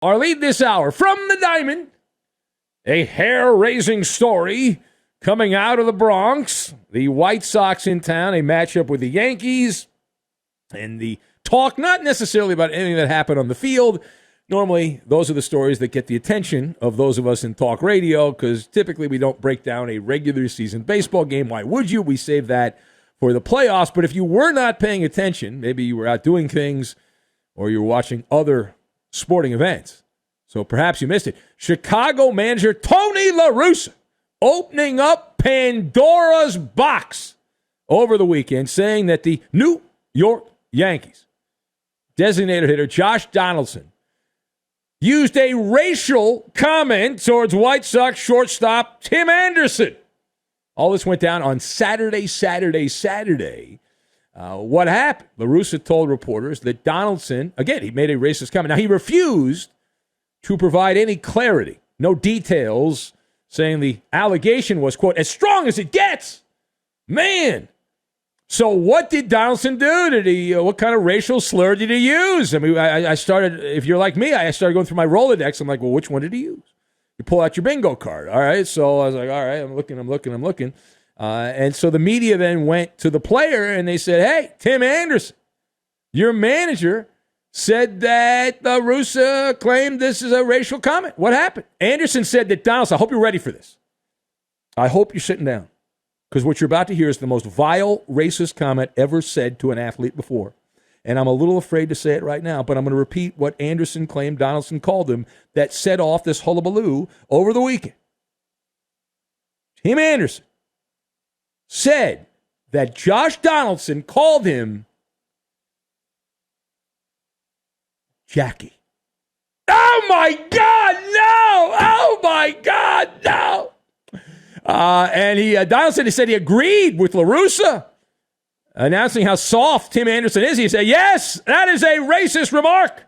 Our lead this hour from the Diamond, a hair-raising story coming out of the Bronx. The White Sox in town, a matchup with the Yankees, and the talk not necessarily about anything that happened on the field. Normally, those are the stories that get the attention of those of us in talk radio, because typically we don't break down a regular season baseball game. Why would you? We save that for the playoffs. But if you were not paying attention, maybe you were out doing things or you were watching other sporting events, so perhaps you missed it. Chicago manager Tony La Russa opening up Pandora's box over the weekend, saying that the New York Yankees designated hitter Josh Donaldson used a racial comment towards White Sox shortstop Tim Anderson. All this went down on Saturday. What happened? La Russa told reporters that Donaldson, again, he made a racist comment. Now, he refused to provide any clarity, no details, saying the allegation was, quote, as strong as it gets. Man. So what did Donaldson do? What kind of racial slur did he use? I mean, I started, if you're like me, I started going through my Rolodex. I'm like, well, which one did he use? You pull out your bingo card. All right. So I was like, all right, I'm looking. And so the media then went to the player and they said, hey, Tim Anderson, your manager said that Russa claimed this is a racial comment. What happened? Anderson said that Donaldson, I hope you're ready for this. I hope you're sitting down, because what you're about to hear is the most vile racist comment ever said to an athlete before. And I'm a little afraid to say it right now, but I'm going to repeat what Anderson claimed Donaldson called him that set off this hullabaloo over the weekend. Tim Anderson said that Josh Donaldson called him Jackie. Oh, my God, no! Oh, my God, no! And Donaldson said he agreed with La Russa, announcing how soft Tim Anderson is. He said, yes, that is a racist remark.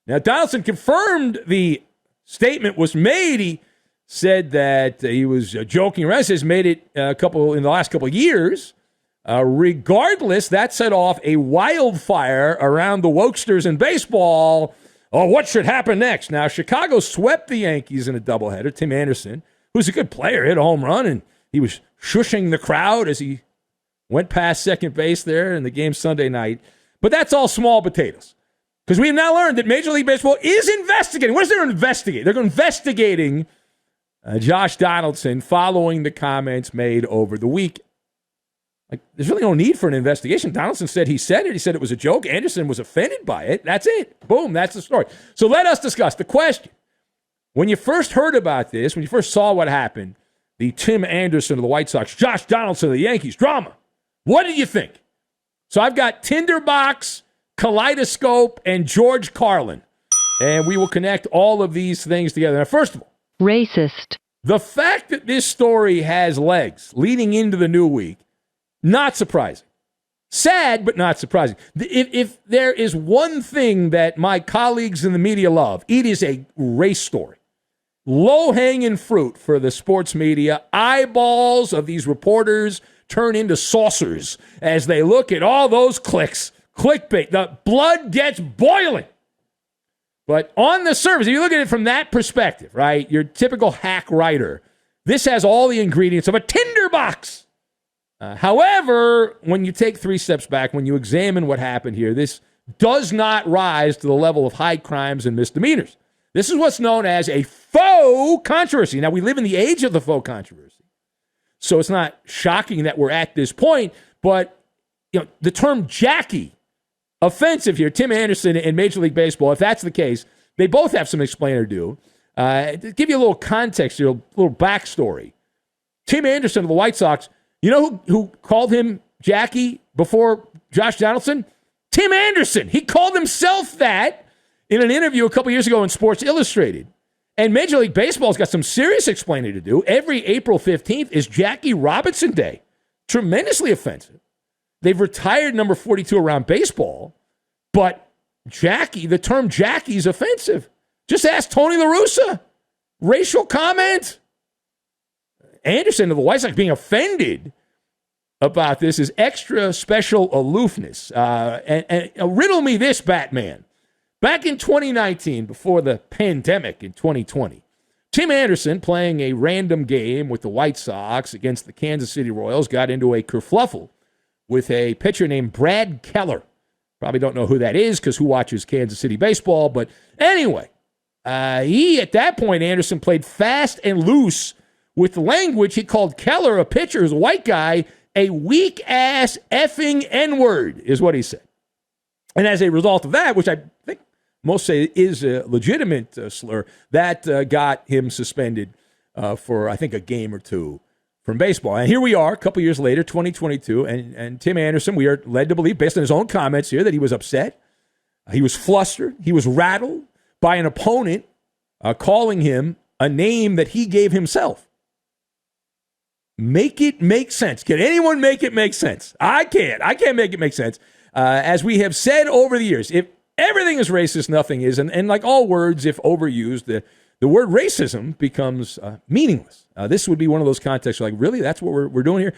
Now, Donaldson confirmed the statement was made. He said that he was joking around. He says made it in the last couple of years. Regardless, that set off a wildfire around the wokesters in baseball. Oh, what should happen next? Now, Chicago swept the Yankees in a doubleheader. Tim Anderson, who's a good player, hit a home run, and he was shushing the crowd as he went past second base there in the game Sunday night. But that's all small potatoes, because we have now learned that Major League Baseball is investigating. What is there investigating? They're investigating Josh Donaldson following the comments made over the week. Like, there's really no need for an investigation. Donaldson said he said it. He said it was a joke. Anderson was offended by it. That's it. Boom, that's the story. So let us discuss the question. When you first heard about this, when you first saw what happened, the Tim Anderson of the White Sox, Josh Donaldson of the Yankees drama, what did you think? So I've got Tinderbox, Kaleidoscope, and George Carlin, and we will connect all of these things together. Now, first of all, racist. The fact that this story has legs leading into the new week, not surprising. Sad, but not surprising. If there is one thing that my colleagues in the media love, it is a race story. Low-hanging fruit for the sports media. Eyeballs of these reporters turn into saucers as they look at all those clicks. Clickbait. The blood gets boiling. But on the surface, if you look at it from that perspective, right, your typical hack writer, this has all the ingredients of a tinderbox. However, when you take 3 steps back, when you examine what happened here, this does not rise to the level of high crimes and misdemeanors. This is what's known as a faux controversy. Now, we live in the age of the faux controversy, so it's not shocking that we're at this point, but the term Jackie, offensive here. Tim Anderson in Major League Baseball, if that's the case, they both have some explaining to do. To give you a little context here, a little backstory. Tim Anderson of the White Sox, you know who called him Jackie before Josh Donaldson? Tim Anderson. He called himself that in an interview a couple years ago in Sports Illustrated. And Major League Baseball's got some serious explaining to do. Every April 15th is Jackie Robinson Day. Tremendously offensive. They've retired number 42 around baseball, but Jackie, the term Jackie is offensive. Just ask Tony La Russa. Racial comment. Anderson of the White Sox being offended about this is extra special aloofness. And riddle me this, Batman. Back in 2019, before the pandemic in 2020, Tim Anderson, playing a random game with the White Sox against the Kansas City Royals, got into a kerfluffle with a pitcher named Brad Keller. Probably don't know who that is because who watches Kansas City baseball? But anyway, at that point, Anderson played fast and loose with the language. He called Keller, a pitcher who's a white guy, a weak-ass effing N-word, is what he said. And as a result of that, which I think most say is a legitimate slur, that got him suspended for, I think, a game or two from baseball. And here we are, a couple years later, 2022, and Tim Anderson, we are led to believe, based on his own comments here, that he was upset. He was flustered. He was rattled by an opponent calling him a name that he gave himself. Make it make sense. Can anyone make it make sense? I can't. I can't make it make sense. As we have said over the years, if everything is racist, nothing is. And like all words, if overused, the word racism becomes meaningless. This would be one of those contexts like, really? That's what we're doing here?